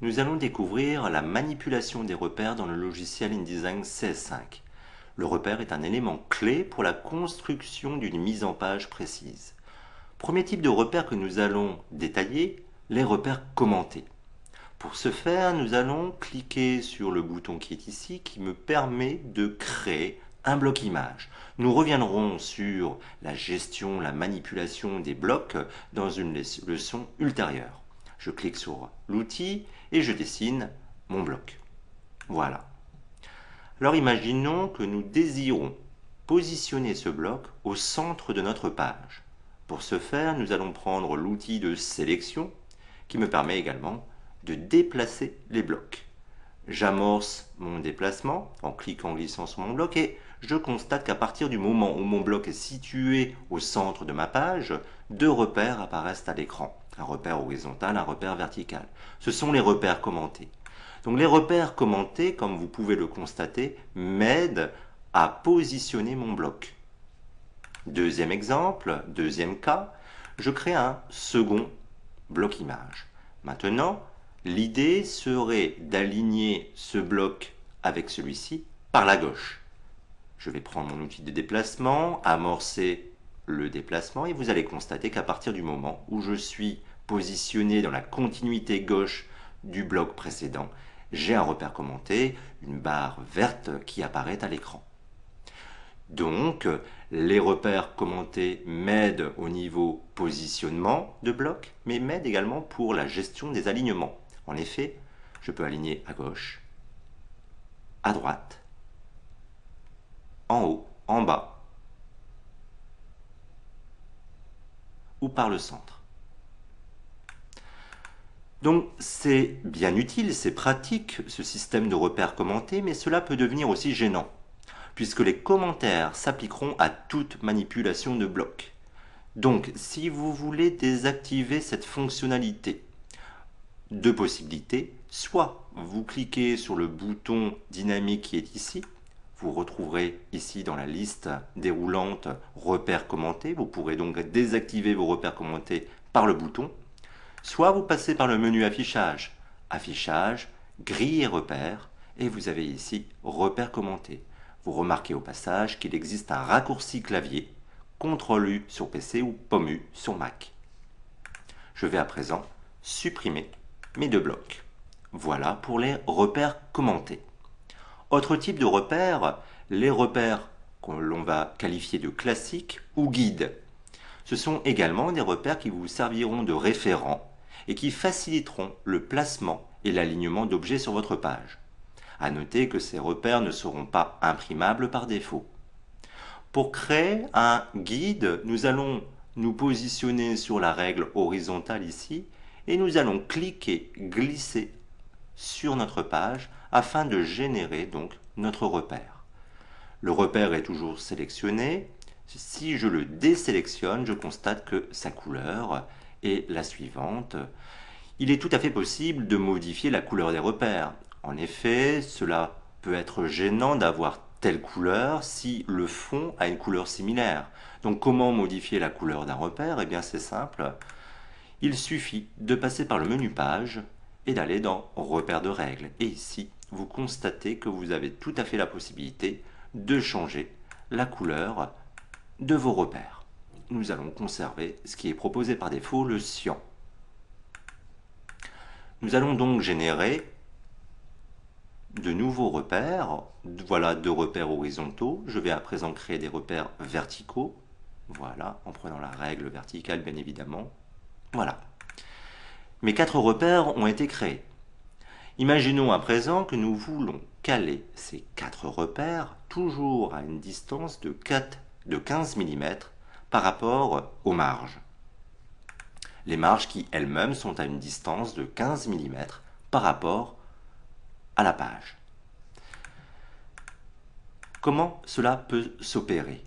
Nous allons découvrir la manipulation des repères dans le logiciel InDesign CS5. Le repère est un élément clé pour la construction d'une mise en page précise. Premier type de repère que nous allons détailler, les repères commentés. Pour ce faire, nous allons cliquer sur le bouton qui est ici, qui me permet de créer un bloc image. Nous reviendrons sur la gestion, la manipulation des blocs dans une leçon ultérieure. Je clique sur l'outil et je dessine mon bloc. Voilà. Alors imaginons que nous désirons positionner ce bloc au centre de notre page. Pour ce faire, nous allons prendre l'outil de sélection qui me permet également de déplacer les blocs. J'amorce mon déplacement en cliquant, en glissant sur mon bloc et je constate qu'à partir du moment où mon bloc est situé au centre de ma page, deux repères apparaissent à l'écran. Un repère horizontal, un repère vertical. Ce sont les repères commentés. Donc les repères commentés, comme vous pouvez le constater, m'aident à positionner mon bloc. Deuxième exemple, deuxième cas, je crée un second bloc image. Maintenant, l'idée serait d'aligner ce bloc avec celui-ci par la gauche. Je vais prendre mon outil de déplacement, amorcer le déplacement et vous allez constater qu'à partir du moment où je suis positionné dans la continuité gauche du bloc précédent, j'ai un repère commenté, une barre verte qui apparaît à l'écran. Donc, les repères commentés m'aident au niveau positionnement de bloc, mais m'aident également pour la gestion des alignements. En effet, je peux aligner à gauche, à droite, en haut, en bas, ou par le centre. Donc c'est bien utile, c'est pratique ce système de repères commentés, mais cela peut devenir aussi gênant, puisque les commentaires s'appliqueront à toute manipulation de bloc. Donc si vous voulez désactiver cette fonctionnalité, deux possibilités, soit vous cliquez sur le bouton dynamique qui est ici, vous retrouverez ici dans la liste déroulante repères commentés, vous pourrez donc désactiver vos repères commentés par le bouton, soit vous passez par le menu affichage, affichage, grille et repères, et vous avez ici repères commentés. Vous remarquez au passage qu'il existe un raccourci clavier, CTRL-U sur PC ou POM-U sur Mac. Je vais à présent supprimer mes deux blocs. Voilà pour les repères commentés. Autre type de repères, les repères que l'on va qualifier de classiques ou guides. Ce sont également des repères qui vous serviront de référent et qui faciliteront le placement et l'alignement d'objets sur votre page. À noter que ces repères ne seront pas imprimables par défaut. Pour créer un guide, nous allons nous positionner sur la règle horizontale ici et nous allons cliquer, glisser sur notre page afin de générer donc notre repère. Le repère est toujours sélectionné. Si je le désélectionne, je constate que sa couleur est la suivante. Il est tout à fait possible de modifier la couleur des repères. En effet, cela peut être gênant d'avoir telle couleur si le fond a une couleur similaire. Donc comment modifier la couleur d'un repère? Eh bien c'est simple. Il suffit de passer par le menu page et d'aller dans repères de règles. Et ici, vous constatez que vous avez tout à fait la possibilité de changer la couleur de vos repères. Nous allons conserver ce qui est proposé par défaut, le cyan. Nous allons donc générer de nouveaux repères. Voilà deux repères horizontaux. Je vais à présent créer des repères verticaux. Voilà, en prenant la règle verticale bien évidemment. Voilà. Mes quatre repères ont été créés. Imaginons à présent que nous voulons caler ces quatre repères toujours à une distance de 15 mm par rapport aux marges. Les marges qui elles-mêmes sont à une distance de 15 mm par rapport à la page. Comment cela peut s'opérer?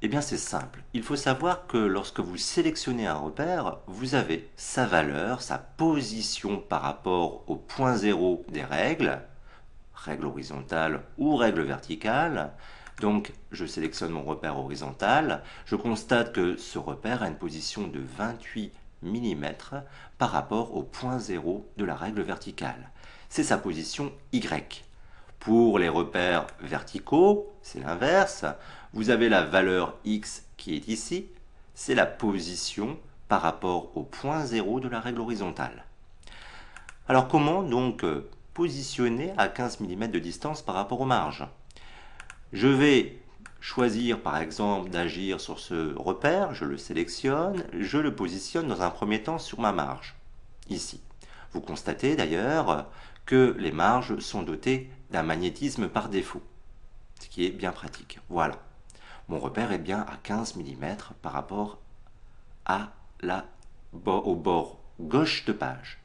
Eh bien c'est simple, il faut savoir que lorsque vous sélectionnez un repère, vous avez sa valeur, sa position par rapport au point zéro des règles, règle horizontale ou règle verticale. Donc je sélectionne mon repère horizontal, je constate que ce repère a une position de 28 mm par rapport au point 0 de la règle verticale. C'est sa position Y. Pour les repères verticaux, c'est l'inverse. Vous avez la valeur X qui est ici. C'est la position par rapport au point 0 de la règle horizontale. Alors comment donc positionner à 15 mm de distance par rapport aux marges? Je vais choisir par exemple d'agir sur ce repère, je le sélectionne, je le positionne dans un premier temps sur ma marge, ici. Vous constatez d'ailleurs que les marges sont dotées d'un magnétisme par défaut, ce qui est bien pratique. Voilà, mon repère est bien à 15 mm par rapport au bord gauche de page.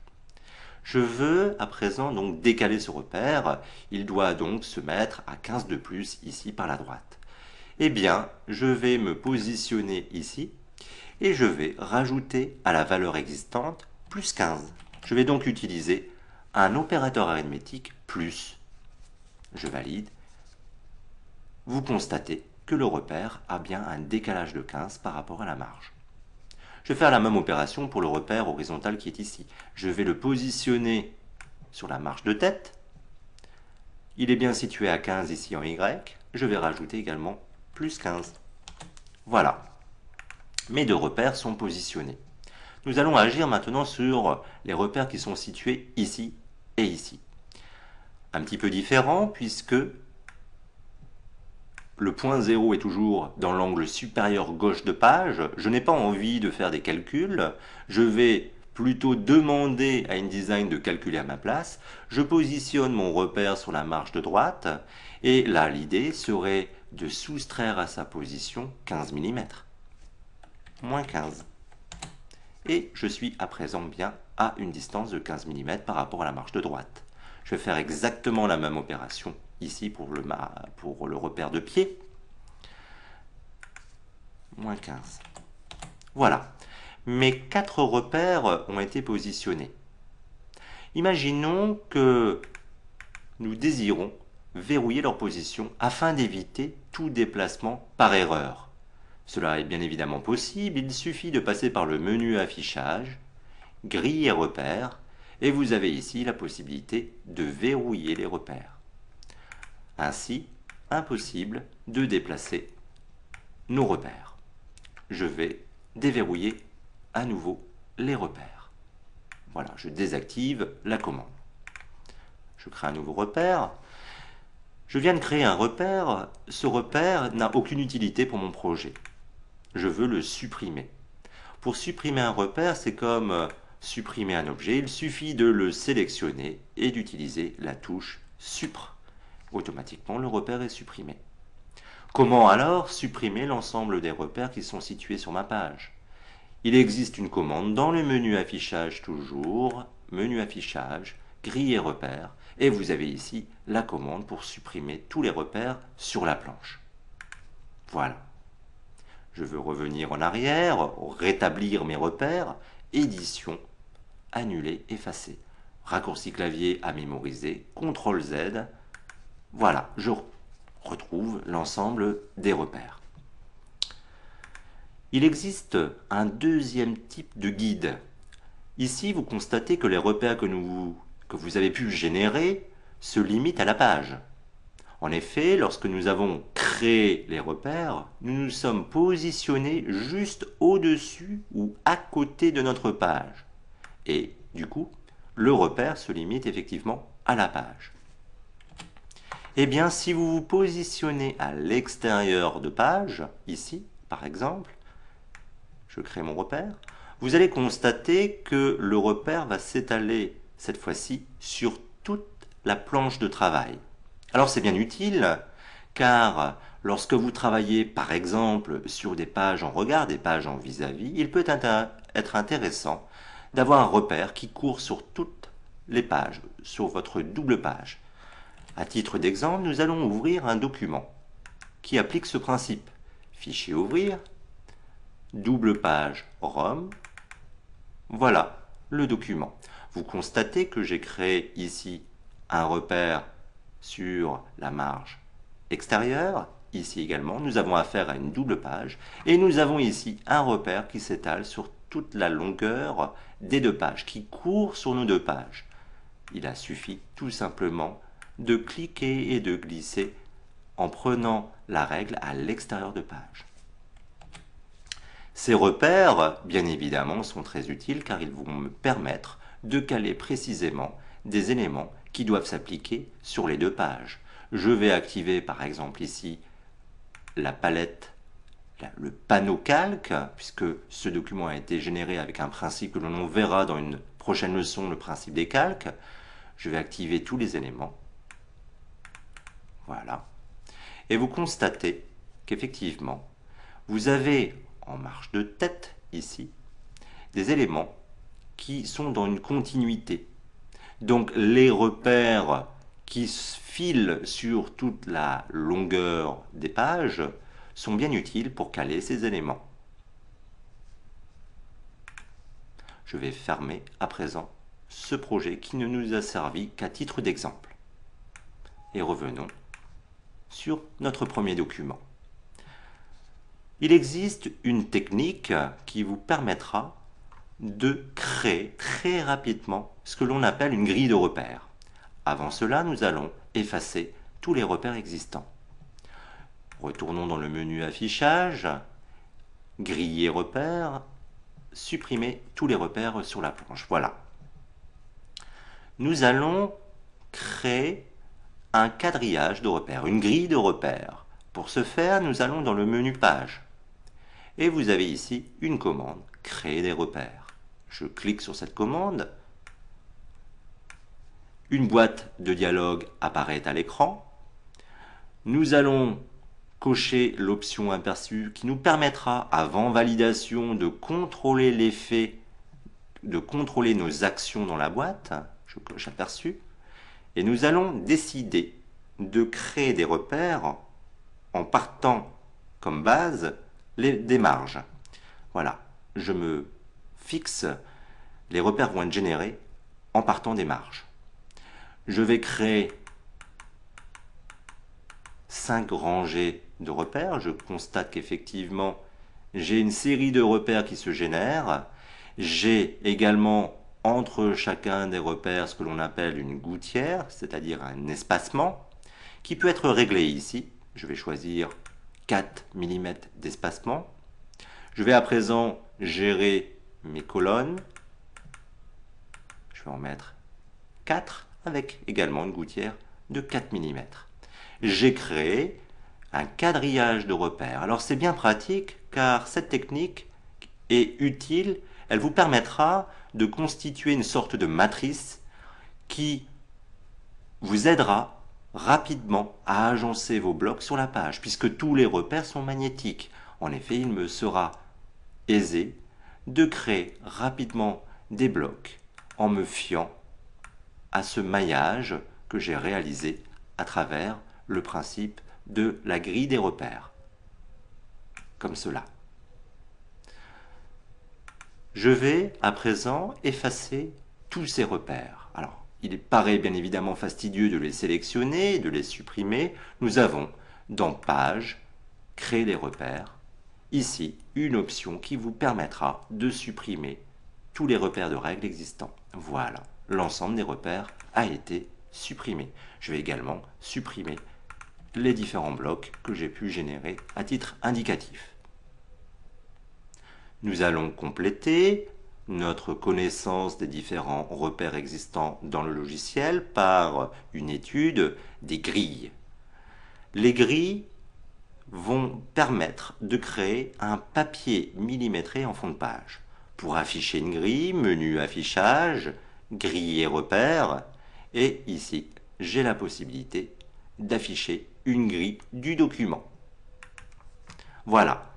Je veux à présent donc décaler ce repère, il doit donc se mettre à 15 de plus ici par la droite. Eh bien, je vais me positionner ici et je vais rajouter à la valeur existante plus 15. Je vais donc utiliser un opérateur arithmétique plus. Je valide. Vous constatez que le repère a bien un décalage de 15 par rapport à la marge. Je vais faire la même opération pour le repère horizontal qui est ici. Je vais le positionner sur la marge de tête. Il est bien situé à 15 ici en Y. Je vais rajouter également plus 15. Voilà. Mes deux repères sont positionnés. Nous allons agir maintenant sur les repères qui sont situés ici et ici. Un petit peu différent puisque le point 0 est toujours dans l'angle supérieur gauche de page. Je n'ai pas envie de faire des calculs. Je vais plutôt demander à InDesign de calculer à ma place. Je positionne mon repère sur la marge de droite. Et là, l'idée serait de soustraire à sa position 15 mm. Moins 15. Et je suis à présent bien à une distance de 15 mm par rapport à la marge de droite. Je vais faire exactement la même opération ici pour le repère de pied. Moins 15. Voilà. Mes 4 repères ont été positionnés. Imaginons que nous désirons verrouiller leur position afin d'éviter tout déplacement par erreur. Cela est bien évidemment possible, il suffit de passer par le menu affichage, grille et repères, et vous avez ici la possibilité de verrouiller les repères. Ainsi, impossible de déplacer nos repères. Je vais déverrouiller à nouveau les repères. Voilà, je désactive la commande. Je crée un nouveau repère. Je viens de créer un repère. Ce repère n'a aucune utilité pour mon projet. Je veux le supprimer. Pour supprimer un repère, c'est comme supprimer un objet. Il suffit de le sélectionner et d'utiliser la touche Supr. Automatiquement, le repère est supprimé. Comment alors supprimer l'ensemble des repères qui sont situés sur ma page? Il existe une commande dans le menu affichage toujours, menu affichage, grille et repères, et vous avez ici la commande pour supprimer tous les repères sur la planche. Voilà. Je veux revenir en arrière, rétablir mes repères, édition, annuler, effacer. Raccourci clavier à mémoriser, CTRL Z. Voilà, je retrouve l'ensemble des repères. Il existe un deuxième type de guide. Ici, vous constatez que les repères que vous avez pu générer se limitent à la page. En effet, lorsque nous avons créé les repères, nous nous sommes positionnés juste au-dessus ou à côté de notre page. Et du coup, le repère se limite effectivement à la page. Eh bien, si vous vous positionnez à l'extérieur de page, ici, par exemple, je crée mon repère, vous allez constater que le repère va s'étaler, cette fois-ci, sur toute la planche de travail. Alors c'est bien utile, car lorsque vous travaillez, par exemple, sur des pages en regard, des pages en vis-à-vis, il peut être intéressant d'avoir un repère qui court sur toutes les pages, sur votre double page. À titre d'exemple, nous allons ouvrir un document qui applique ce principe. Fichier ouvrir, double page ROM, voilà le document. Vous constatez que j'ai créé ici un repère sur la marge extérieure ici également, nous avons affaire à une double page et nous avons ici un repère qui s'étale sur toute la longueur des deux pages, qui court sur nos deux pages. Il a suffi tout simplement de cliquer et de glisser en prenant la règle à l'extérieur de page. Ces repères, bien évidemment, sont très utiles car ils vont me permettre de caler précisément des éléments qui doivent s'appliquer sur les deux pages. Je vais activer par exemple ici la palette, le panneau calque, puisque ce document a été généré avec un principe que l'on verra dans une prochaine leçon, le principe des calques. Je vais activer tous les éléments. Voilà. Et vous constatez qu'effectivement, vous avez en marge de tête ici des éléments qui sont dans une continuité. Donc les repères qui filent sur toute la longueur des pages sont bien utiles pour caler ces éléments. Je vais fermer à présent ce projet qui ne nous a servi qu'à titre d'exemple. Et revenons sur notre premier document. Il existe une technique qui vous permettra de créer très rapidement ce que l'on appelle une grille de repères. Avant cela, nous allons effacer tous les repères existants. Retournons dans le menu affichage, griller repères, supprimer tous les repères sur la planche. Voilà. Nous allons créer un quadrillage de repères, une grille de repères. Pour ce faire, nous allons dans le menu page. Et vous avez ici une commande, créer des repères. Je clique sur cette commande. Une boîte de dialogue apparaît à l'écran. Nous allons cocher l'option aperçue qui nous permettra, avant validation, de contrôler l'effet, de contrôler nos actions dans la boîte. Je coche aperçu. Et nous allons décider de créer des repères en partant comme base des marges. Voilà, je me fixe, les repères vont être générés en partant des marges. Je vais créer 5 rangées de repères. Je constate qu'effectivement, j'ai une série de repères qui se génèrent. J'ai également entre chacun des repères ce que l'on appelle une gouttière, c'est-à-dire un espacement, qui peut être réglé ici. Je vais choisir 4 mm d'espacement. Je vais à présent gérer mes colonnes. Je vais en mettre 4 avec également une gouttière de 4 mm. J'ai créé un quadrillage de repères. Alors c'est bien pratique car cette technique est utile. Elle vous permettra de constituer une sorte de matrice qui vous aidera rapidement à agencer vos blocs sur la page, puisque tous les repères sont magnétiques. En effet, il me sera aisé de créer rapidement des blocs en me fiant à ce maillage que j'ai réalisé à travers le principe de la grille des repères, comme cela. Je vais à présent effacer tous ces repères. Alors, il paraît bien évidemment fastidieux de les sélectionner, de les supprimer. Nous avons dans Page, Créer des repères, ici une option qui vous permettra de supprimer tous les repères de règles existants. Voilà, l'ensemble des repères a été supprimé. Je vais également supprimer les différents blocs que j'ai pu générer à titre indicatif. Nous allons compléter notre connaissance des différents repères existants dans le logiciel par une étude des grilles. Les grilles vont permettre de créer un papier millimétré en fond de page. Pour afficher une grille, menu affichage, grille et repères, et ici, j'ai la possibilité d'afficher une grille du document. Voilà,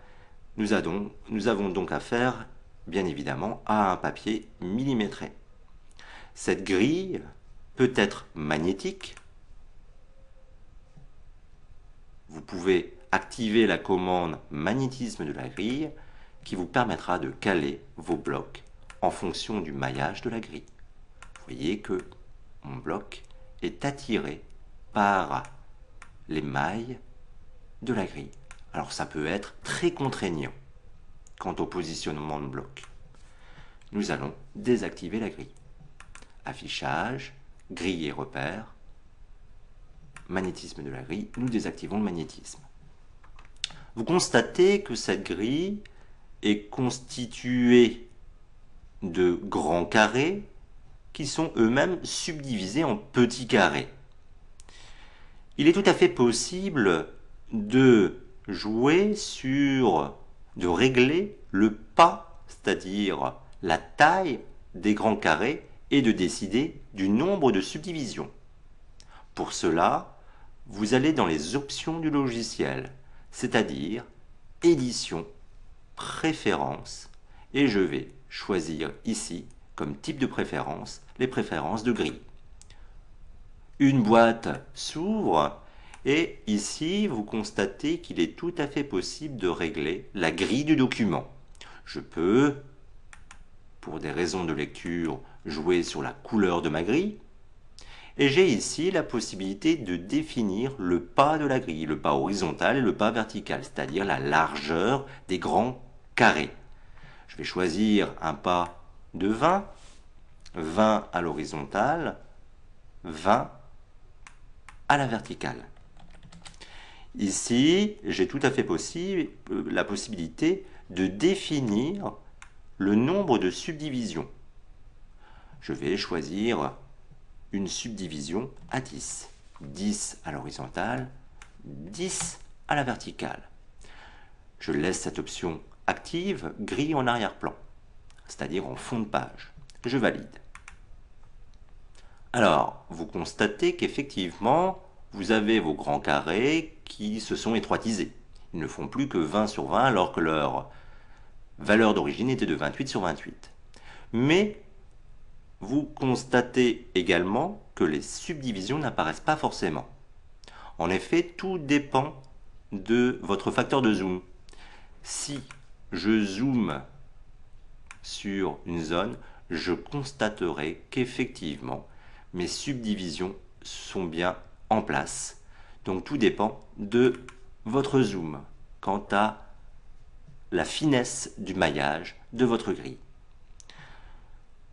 nous avons donc affaire, bien évidemment, à un papier millimétré. Cette grille peut être magnétique. Vous pouvez activer la commande magnétisme de la grille qui vous permettra de caler vos blocs en fonction du maillage de la grille. Vous voyez que mon bloc est attiré par les mailles de la grille. Alors ça peut être très contraignant quant au positionnement de bloc. Nous allons désactiver la grille. Affichage, grille et repère, magnétisme de la grille, nous désactivons le magnétisme. Vous constatez que cette grille est constituée de grands carrés qui sont eux-mêmes subdivisés en petits carrés. Il est tout à fait possible de jouer de régler le pas, c'est-à-dire la taille des grands carrés et de décider du nombre de subdivisions. Pour cela, vous allez dans les options du logiciel, c'est-à-dire édition, préférences, et je vais choisir ici comme type de préférence les préférences de grille. Une boîte s'ouvre et ici vous constatez qu'il est tout à fait possible de régler la grille du document. Je peux, pour des raisons de lecture, jouer sur la couleur de ma grille. Et j'ai ici la possibilité de définir le pas de la grille, le pas horizontal et le pas vertical, c'est-à-dire la largeur des grands carrés. Je vais choisir un pas de 20, 20 à l'horizontale, 20 à la verticale. Ici, j'ai tout à fait la possibilité de définir le nombre de subdivisions. Je vais choisir une subdivision à 10. 10 à l'horizontale, 10 à la verticale. Je laisse cette option active, grille en arrière-plan, c'est-à-dire en fond de page. Je valide. Alors, vous constatez qu'effectivement, vous avez vos grands carrés qui se sont étroitisés. Ils ne font plus que 20 sur 20 alors que leur valeur d'origine était de 28 sur 28. Mais vous constatez également que les subdivisions n'apparaissent pas forcément. En effet, tout dépend de votre facteur de zoom. Si je zoome sur une zone, je constaterai qu'effectivement, mes subdivisions sont bien en place. Donc tout dépend de votre zoom quant à la finesse du maillage de votre grille.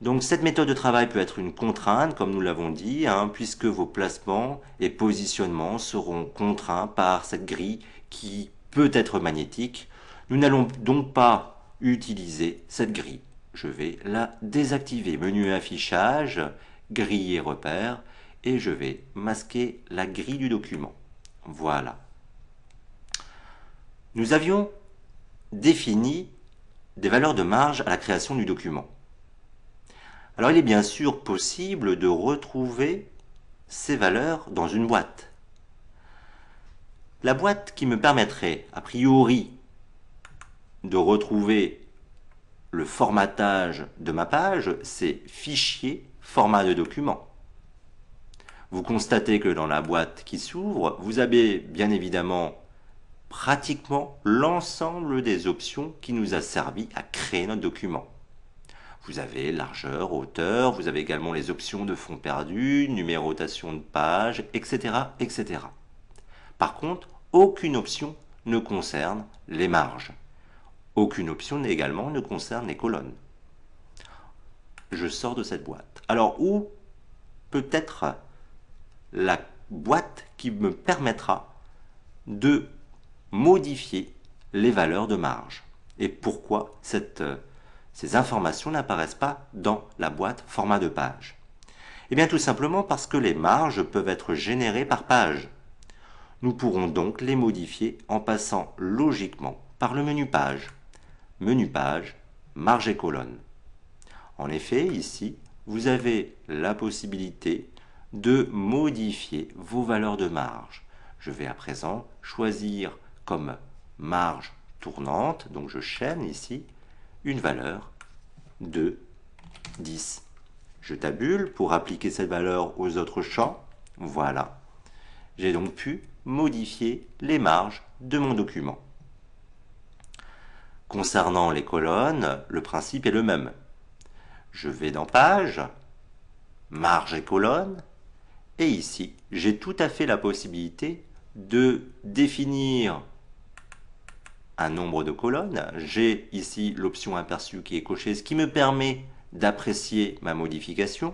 Donc cette méthode de travail peut être une contrainte, comme nous l'avons dit, puisque vos placements et positionnements seront contraints par cette grille qui peut être magnétique. Nous n'allons donc pas utiliser cette grille. Je vais la désactiver. Menu affichage, grille et repère, et je vais masquer la grille du document. Voilà. Nous avions défini des valeurs de marge à la création du document. Alors il est bien sûr possible de retrouver ces valeurs dans une boîte. La boîte qui me permettrait a priori de retrouver le formatage de ma page, c'est fichier format de document. Vous constatez que dans la boîte qui s'ouvre, vous avez bien évidemment pratiquement l'ensemble des options qui nous a servi à créer notre document. Vous avez largeur, hauteur, vous avez également les options de fond perdu, numérotation de page, etc., etc. Par contre, aucune option ne concerne les marges. Aucune option également ne concerne les colonnes. Je sors de cette boîte. Alors, où peut être la boîte qui me permettra de modifier les valeurs de marge? Et pourquoi ces informations n'apparaissent pas dans la boîte format de page? Eh bien tout simplement parce que les marges peuvent être générées par page. Nous pourrons donc les modifier en passant logiquement par le menu page. Menu page, marge et colonne. En effet, ici, vous avez la possibilité de modifier vos valeurs de marge. Je vais à présent choisir comme marge tournante, donc je chaîne ici, une valeur de 10. Je tabule pour appliquer cette valeur aux autres champs. Voilà. J'ai donc pu modifier les marges de mon document. Concernant les colonnes, le principe est le même. Je vais dans Page, Marge et colonnes, et ici, j'ai tout à fait la possibilité de définir un nombre de colonnes. J'ai ici l'option aperçue qui est cochée, ce qui me permet d'apprécier ma modification.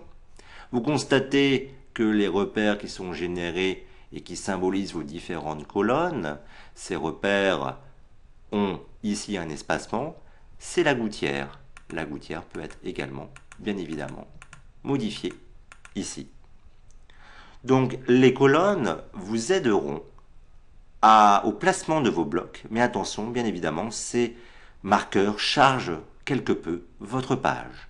Vous constatez que les repères qui sont générés et qui symbolisent vos différentes colonnes, ces repères ont ici un espacement, c'est la gouttière. La gouttière peut être également, bien évidemment, modifiée ici. Donc les colonnes vous aideront au placement de vos blocs, mais attention, bien évidemment, ces marqueurs chargent quelque peu votre page.